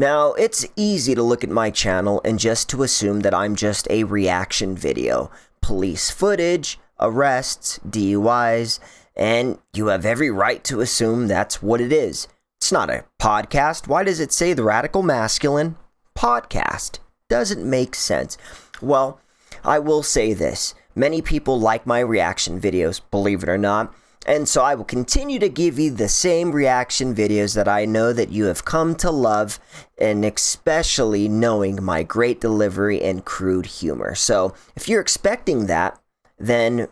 Now, it's easy to look at my channel and just to assume that I'm just a reaction video. Police footage, arrests, DUIs, and you have every right to assume that's what it is. It's not a podcast. Why does it say the Radical Masculine Podcast? Doesn't make sense. Well, I will say this. Many people like my reaction videos, believe it or not. And so I will continue to give you the same reaction videos that I know that you have come to love, and especially knowing my great delivery and crude humor. So if you're expecting that, then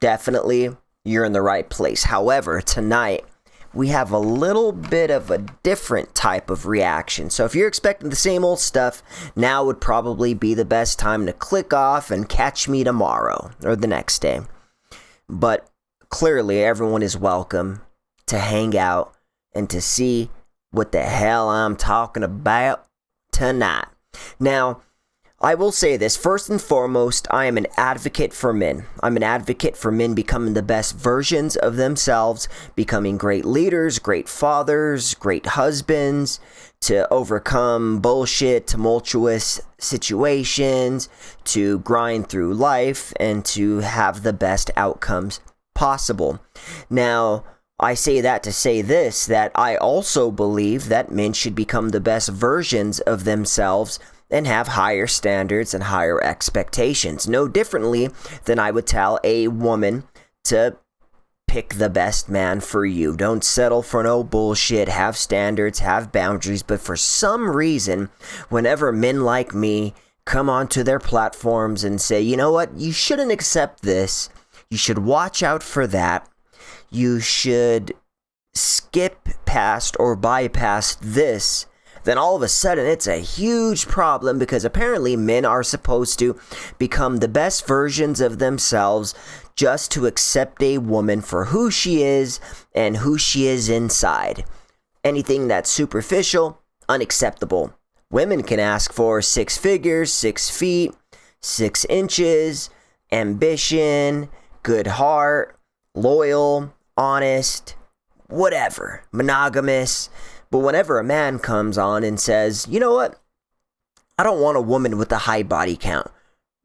definitely you're in the right place. However, tonight we have a little bit of a different type of reaction. So if you're expecting the same old stuff, now would probably be the best time to click off and catch me tomorrow or the next day. But clearly, everyone is welcome to hang out and to see what the hell I'm talking about tonight. Now, I will say this. First and foremost, I am an advocate for men. I'm an advocate for men becoming the best versions of themselves, becoming great leaders, great fathers, great husbands, to overcome bullshit, tumultuous situations, to grind through life, and to have the best outcomes possible. Now, I say that to say this, that I also believe that men should become the best versions of themselves and have higher standards and higher expectations. No differently than I would tell a woman to pick the best man for you. Don't settle for no bullshit. Have standards, have boundaries. But for some reason, whenever men like me come onto their platforms and say, you know what, you shouldn't accept this, you should watch out for that, you should skip past or bypass this, then all of a sudden it's a huge problem, because apparently men are supposed to become the best versions of themselves just to accept a woman for who she is and who she is inside. Anything that's superficial, unacceptable. Women can ask for 6 figures, 6 feet, 6 inches, ambition, good heart, loyal, honest, whatever, monogamous. But whenever a man comes on and says, you know what, I don't want a woman with a high body count,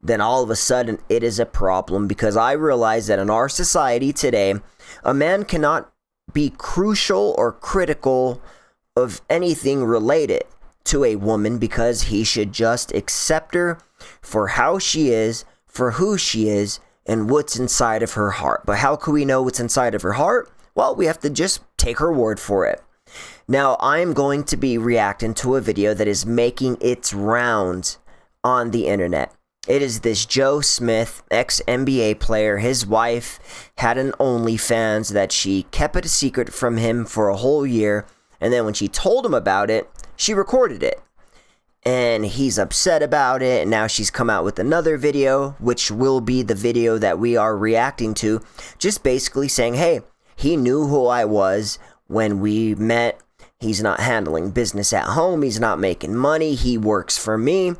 then all of a sudden it is a problem, because I realize that in our society today, a man cannot be crucial or critical of anything related to a woman, because he should just accept her for how she is, for who she is, and what's inside of her heart. But how can we know what's inside of her heart? Well, we have to just take her word for it. Now, I'm going to be reacting to a video that is making its rounds on the internet. It is this Joe Smith, ex-NBA player. His wife had an OnlyFans that she kept it a secret from him for a whole year. And then when she told him about it, she recorded it. And he's upset about it. And now she's come out with another video, which will be the video that we are reacting to. Just basically saying, hey, he knew who I was when we met. He's not handling business at home. He's not making money. He works for me.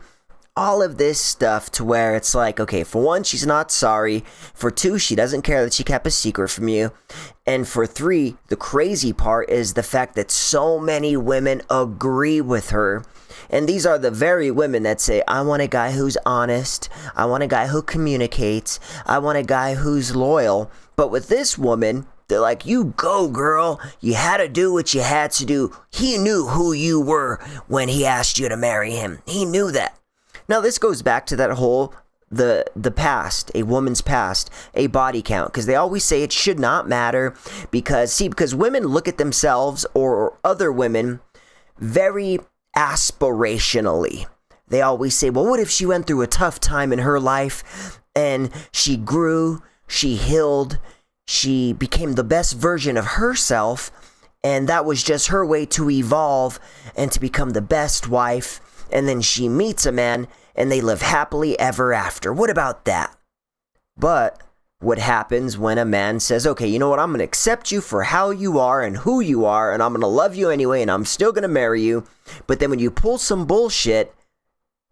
All of this stuff, to where it's like, okay, for one, she's not sorry. For two, she doesn't care that she kept a secret from you. And for three, the crazy part is the fact that so many women agree with her. And these are the very women that say, I want a guy who's honest. I want a guy who communicates. I want a guy who's loyal. But with this woman, they're like, you go, girl. You had to do what you had to do. He knew who you were when he asked you to marry him. He knew that. Now, this goes back to that whole, the past, a woman's past, a body count. Because they always say it should not matter. Because women look at themselves or other women very aspirationally. They always say, well, what if she went through a tough time in her life and she grew, she healed, she became the best version of herself, and that was just her way to evolve and to become the best wife, and then she meets a man and they live happily ever after. What about that? But what happens when a man says, okay, you know what, I'm going to accept you for how you are and who you are, and I'm going to love you anyway, and I'm still going to marry you. But then when you pull some bullshit,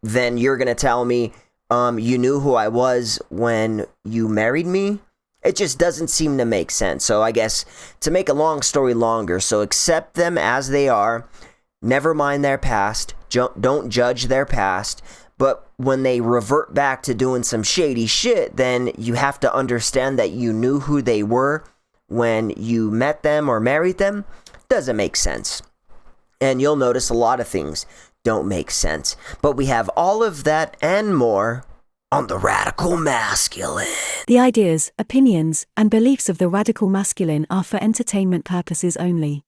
then you're going to tell me, you knew who I was when you married me? It just doesn't seem to make sense. So I guess to make a long story longer, so accept them as they are. never mind their past, don't judge their past, but when they revert back to doing some shady shit, then you have to understand that you knew who they were when you met them or married them. Doesn't make sense. And you'll notice a lot of things don't make sense. But we have all of that and more on the Radical Masculine. The ideas, opinions, and beliefs of the radical masculine are for entertainment purposes only.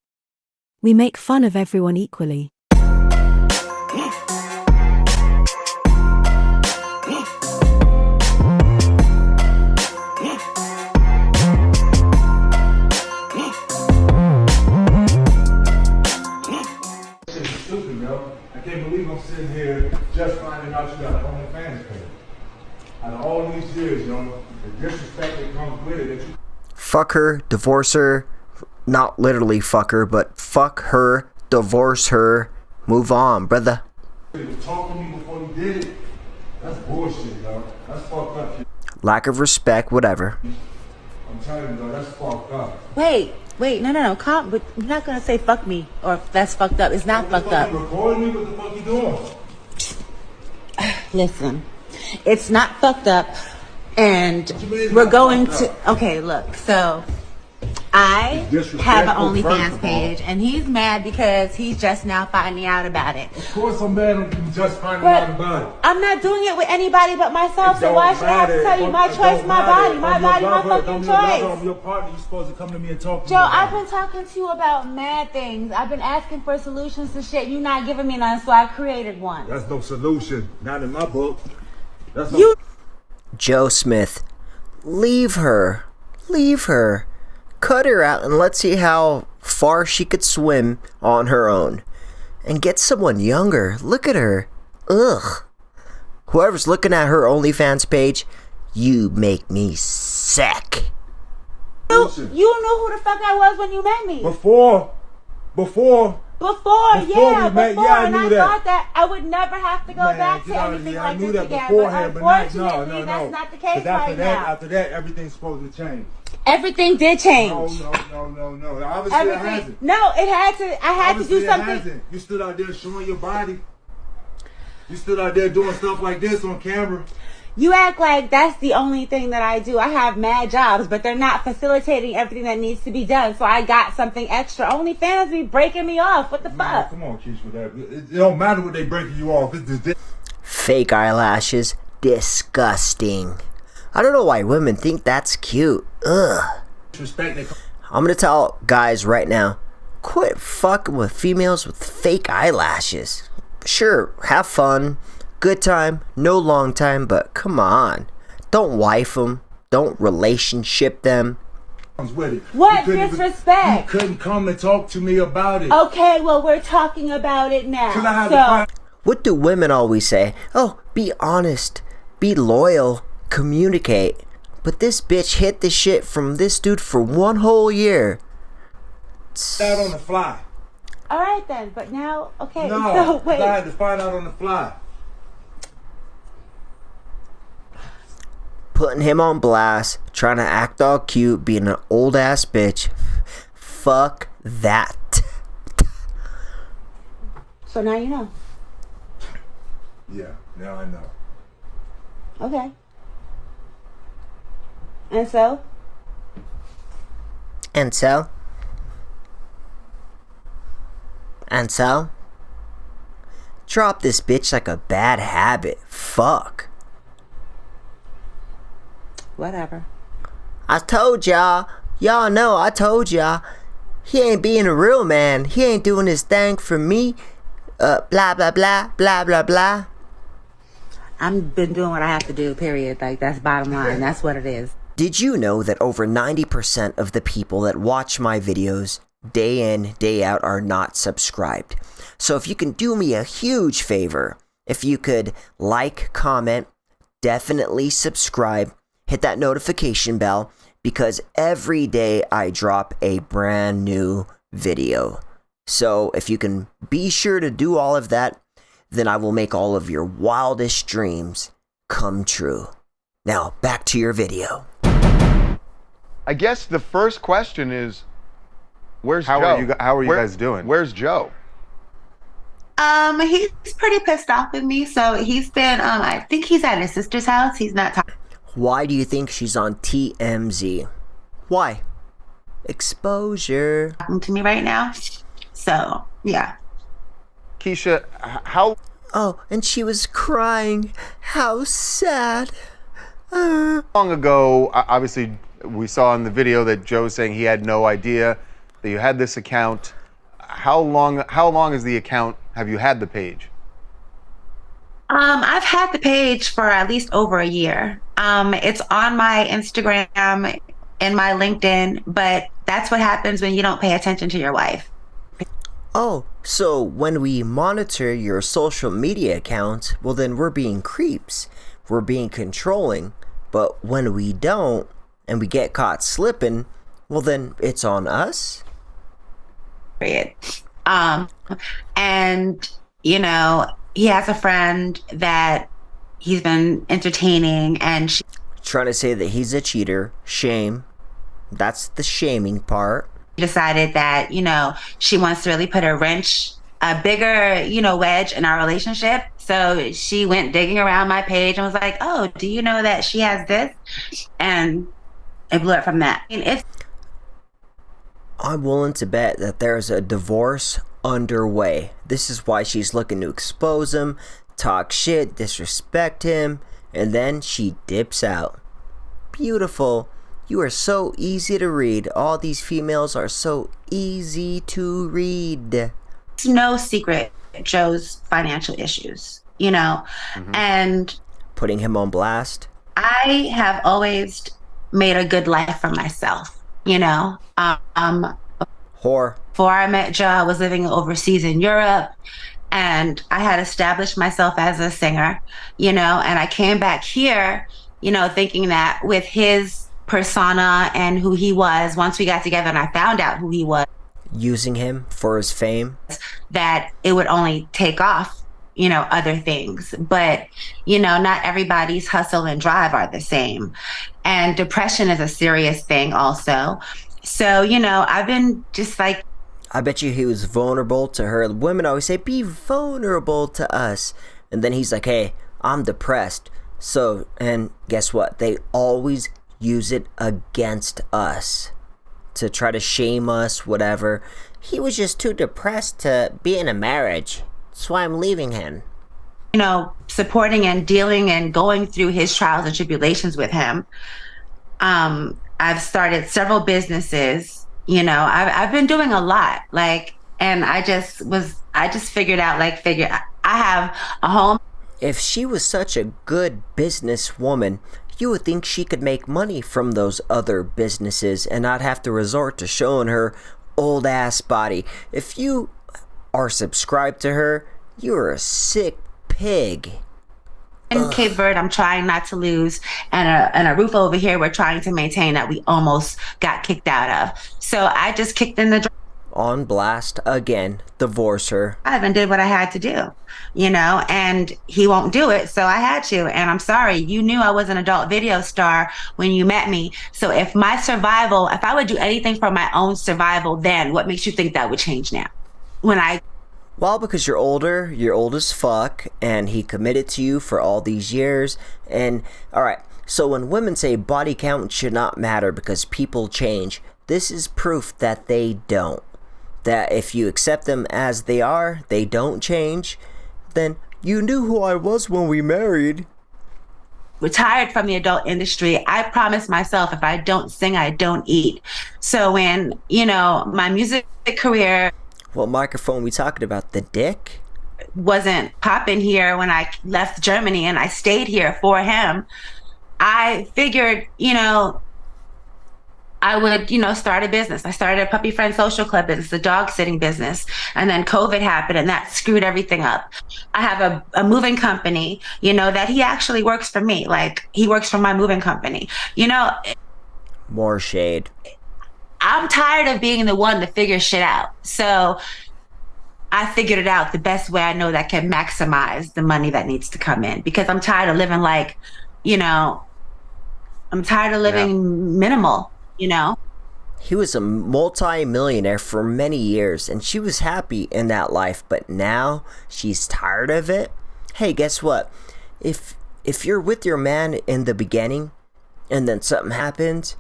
We make fun of everyone equally. Stupid, yo. I can't believe I'm sitting here just finding out you got an OnlyFans page. Out of all these years, yo, the disrespect that comes with it. Fuck her, divorce her, not literally fuck her, but fuck her, divorce her, move on, brother. Talk to me before you did it. That's bullshit, yo. That's fucked up. Lack of respect, whatever. I'm telling you, yo, that's fucked up. Wait, no, calm, but you're not gonna say fuck me, or that's fucked up. It's not fucked up. You recording me? What the fuck you doing? Listen, it's not fucked up, and we're going to, okay, look, so I have an OnlyFans page, and he's mad because he's just now finding out about it. Of course I'm mad I'm just finding out about it. I'm not doing it with anybody but myself, so why should I have to tell you my choice, my body, my fucking choice? I'm your partner, you're supposed to come to me and talk to me. Joe, I've been talking to you about mad things. I've been asking for solutions to shit. You're not giving me none, so I created one. That's no solution. Not in my book. That's no. Joe Smith, leave her. Leave her. Cut her out and let's see how far she could swim on her own. And get someone younger. Look at her. Ugh. Whoever's looking at her OnlyFans page, you make me sick. You knew who the fuck I was when you met me. Before, I knew that. Thought that I would never have to go back to anything like this again. But unfortunately, that's not the case right now. After that, everything's supposed to change. Everything did change. No. Obviously it hasn't. No, it had to. I had to do something. Hasn't. You stood out there showing your body. You stood out there doing stuff like this on camera. You act like that's the only thing that I do. I have mad jobs, but they're not facilitating everything that needs to be done. So I got something extra. OnlyFans be breaking me off. What the fuck? Come on, Keisha, with that. It don't matter what they breaking you off. Fake eyelashes. Disgusting. I don't know why women think that's cute. Ugh. I'm gonna tell guys right now, quit fucking with females with fake eyelashes. Sure, have fun, good time, no long time, but come on. Don't wife them. Don't relationship them. What disrespect? You couldn't come and talk to me about it. Okay, well, we're talking about it now. What do women always say? Oh, be honest, be loyal, communicate. But this bitch hit the shit from this dude for 1 whole year. Out on the fly. All right then, but now, okay. No, so wait. I had to find out on the fly. Putting him on blast, trying to act all cute, being an old ass bitch. Fuck that. So now you know. Yeah, now I know. Okay. And so? And so? And so? Drop this bitch like a bad habit. Fuck. Whatever. I told y'all. Y'all know I told y'all. He ain't being a real man. He ain't doing his thing for me. Blah, blah, blah, blah, blah, blah. I've been doing what I have to do, period. Like, that's bottom line. That's what it is. Did you know that over 90% of the people that watch my videos day in, day out are not subscribed? So if you can do me a huge favor, if you could like, comment, definitely subscribe, hit that notification bell, because every day I drop a brand new video. So if you can be sure to do all of that, then I will make all of your wildest dreams come true. Now, back to your video. I guess the first question is, where's How Joe? are you guys doing? Where's Joe? He's pretty pissed off with me, so he's been I think he's at his sister's house. He's not Why do you think she's on TMZ? Why? Exposure. talking to me right now. So, yeah. Keisha, how Oh, and she was crying. How sad. long ago, obviously, we saw in the video that Joe's saying he had no idea that you had this account. How long is the account, have you had the page? I've had the page for at least over a year. It's on my Instagram and my LinkedIn, but that's what happens when you don't pay attention to your wife. Oh, so when we monitor your social media account, well then we're being creeps. We're being controlling. But when we don't, and we get caught slipping, well then it's on us? Period. And you know, he has a friend that he's been entertaining, and she Trying to say that he's a cheater. Shame. That's the shaming part. decided that, you know, she wants to really put a bigger, you know, wedge in our relationship. So she went digging around my page and was like, oh, do you know that she has this? And it blew it from that. I'm willing to bet that there's a divorce underway. This is why she's looking to expose him, talk shit, disrespect him, and then she dips out. Beautiful. You are so easy to read. All these females are so easy to read. It's no secret Joe's financial issues, you know, and Putting him on blast. I have always made a good life for myself, you know. Whore. Before I met Joe, I was living overseas in Europe, and I had established myself as a singer, you know, and I came back here, you know, thinking that with his persona and who he was, once we got together and I found out who he was, Using him for his fame. that it would only take off, you know, other things. But, you know, not everybody's hustle and drive are the same. And depression is a serious thing also. So, you know, I've been just like, I bet you he was vulnerable to her. Women always say, be vulnerable to us. And then he's like, hey, I'm depressed. So, and guess what? They always use it against us to try to shame us, whatever. He was just too depressed to be in a marriage. That's why I'm leaving him. you know, supporting and dealing and going through his trials and tribulations with him. I've started several businesses, you know, I've been doing a lot, like, and I just figured out, I have a home. If she was such a good businesswoman, you would think she could make money from those other businesses and not have to resort to showing her old ass body. If you are subscribed to her, you're a sick pig. In Cape Verde, I'm trying not to lose, and a roof over here we're trying to maintain that we almost got kicked out of. So I just kicked in the On blast again, divorce her. drive and did what I had to do, you know, and he won't do it, so I had to. And I'm sorry, you knew I was an adult video star when you met me. So if I would do anything for my own survival, then what makes you think that would change now? Well, because you're older, you're old as fuck, and he committed to you for all these years. And, alright, so when women say body count should not matter because people change, this is proof that they don't. That if you accept them as they are, they don't change, then you knew who I was when we married. Retired from the adult industry, I promised myself if I don't sing, I don't eat. So when, you know, my music career What microphone we talking about? The dick? wasn't popping here when I left Germany and I stayed here for him, I figured, you know, I would, you know, start a business. I started a puppy friend social club business, a dog sitting business. And then COVID happened and that screwed everything up. I have a moving company, you know, that he actually works for me. Like, he works for my moving company. You know, More shade. I'm tired of being the one to figure shit out. So I figured it out the best way I know that can maximize the money that needs to come in, because I'm tired of living like, you know, I'm tired of living minimal, you know? He was a multi-millionaire for many years, and she was happy in that life, but now she's tired of it. Hey, guess what? If you're with your man in the beginning, and then something happens,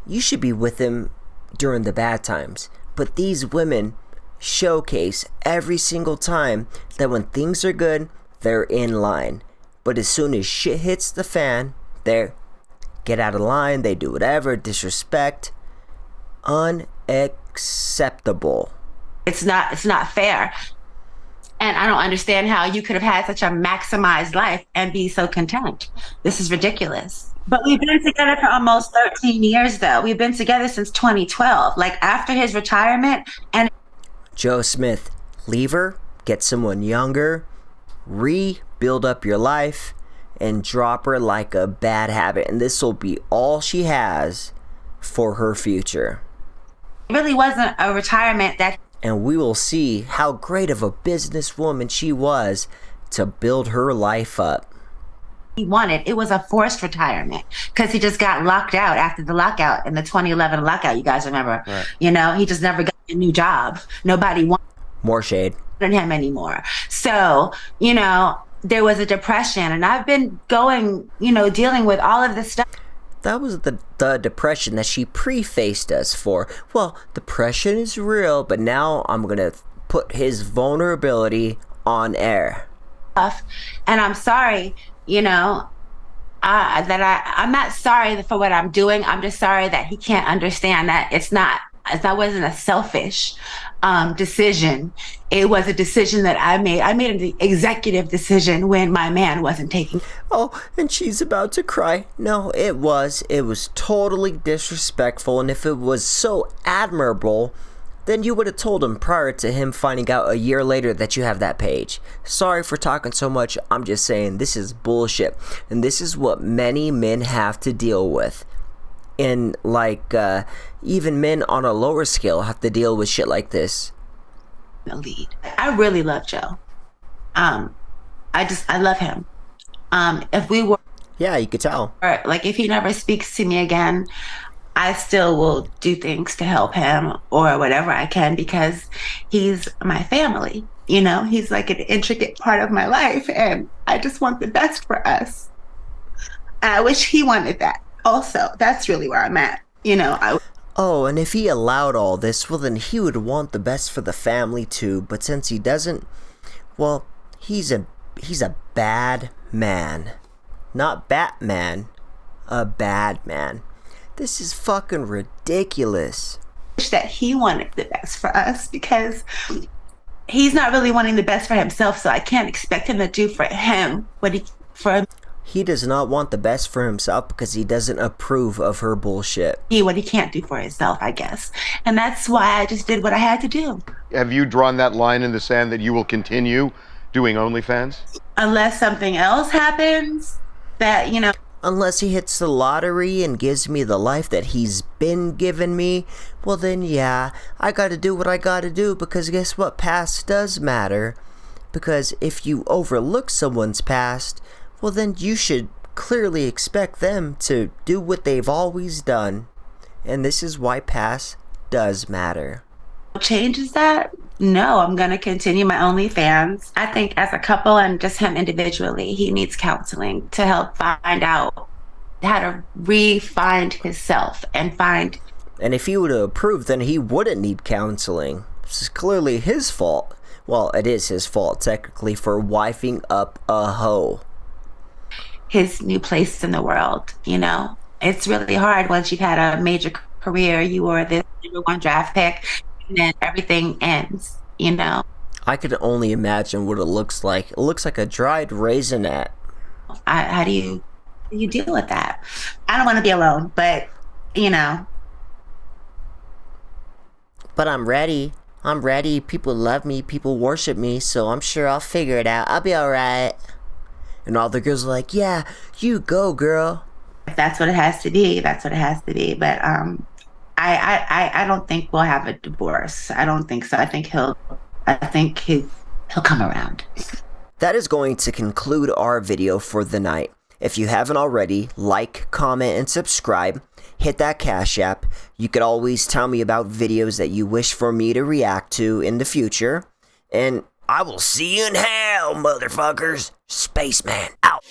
you should be with him during the bad times. But these women showcase every single time that when things are good, they're in line. But as soon as shit hits the fan, they get out of line, they do whatever, disrespect. Unacceptable. It's not fair. And I don't understand how you could have had such a maximized life and be so content. This is ridiculous. But we've been together for almost 13 years, though. We've been together since 2012. Like, after his retirement. And Joe Smith, leave her, get someone younger, rebuild up your life, and drop her like a bad habit. And this will be all she has for her future. it really wasn't a retirement that And we will see how great of a businesswoman she was to build her life up. he wanted. It was a forced retirement because he just got locked out after the lockout in the 2011 lockout. You guys remember? Right. You know, he just never got a new job. Nobody wanted More shade. him anymore. So, you know, there was a depression, and I've been going, you know, dealing with all of this stuff. That was the depression that she prefaced us for. Well, depression is real, but now I'm going to put his vulnerability on air. And I'm sorry, you know, I'm not sorry for what I'm doing. I'm just sorry that he can't understand that that wasn't a selfish decision. It was a decision that I made. I made an executive decision when my man wasn't taking. Oh, and she's about to cry. No, it was totally disrespectful. And if it was so admirable, then you would have told him prior to him finding out a year later that you have that page. Sorry for talking so much. I'm just saying this is bullshit. And this is what many men have to deal with. And like even men on a lower scale have to deal with shit like this. The lead. I really love Joe. I love him. If we were, Yeah, you could tell. like, if he never speaks to me again, I still will do things to help him or whatever I can because he's my family. You know, he's like an intricate part of my life, and I just want the best for us. And I wish he wanted that also. That's really where I'm at. You know, Oh, and if he allowed all this, well then he would want the best for the family too. But since he doesn't, well, he's a bad man. Not Batman, a bad man. This is fucking ridiculous. wish that he wanted the best for us because he's not really wanting the best for himself, so I can't expect him to do for him what he for He does not want the best for himself because he doesn't approve of her bullshit. what he can't do for himself, I guess. And that's why I just did what I had to do. Have you drawn that line in the sand that you will continue doing OnlyFans? Unless something else happens that, you know, Unless he hits the lottery and gives me the life that he's been giving me, well then yeah, I gotta do what I gotta do because guess what? Past does matter. Because if you overlook someone's past, well then you should clearly expect them to do what they've always done. And this is why past does matter. changes that. No, I'm going to continue my OnlyFans. I think as a couple and just him individually, he needs counseling to help find out how to re-find himself and find. And if he would have approved, then he wouldn't need counseling. This is clearly his fault. Well, it is his fault technically for wifing up a hoe. His new place in the world. You know, it's really hard once you've had a major career. You were the #1 draft pick, and then everything ends. You know, I could only imagine what it looks like. It looks like a dried raisinette. how do you deal with that? I don't want to be alone, but you know. But I'm ready. I'm ready. People love me. People worship me. So I'm sure I'll figure it out. I'll be alright. And all the girls are like, yeah, you go, girl. If that's what it has to be, that's what it has to be. But I don't think we'll have a divorce. I don't think so. I think he'll come around. That is going to conclude our video for the night. If you haven't already, like, comment, and subscribe. Hit that Cash App. You could always tell me about videos that you wish for me to react to in the future. And I will see you in hell, motherfuckers. Spaceman out.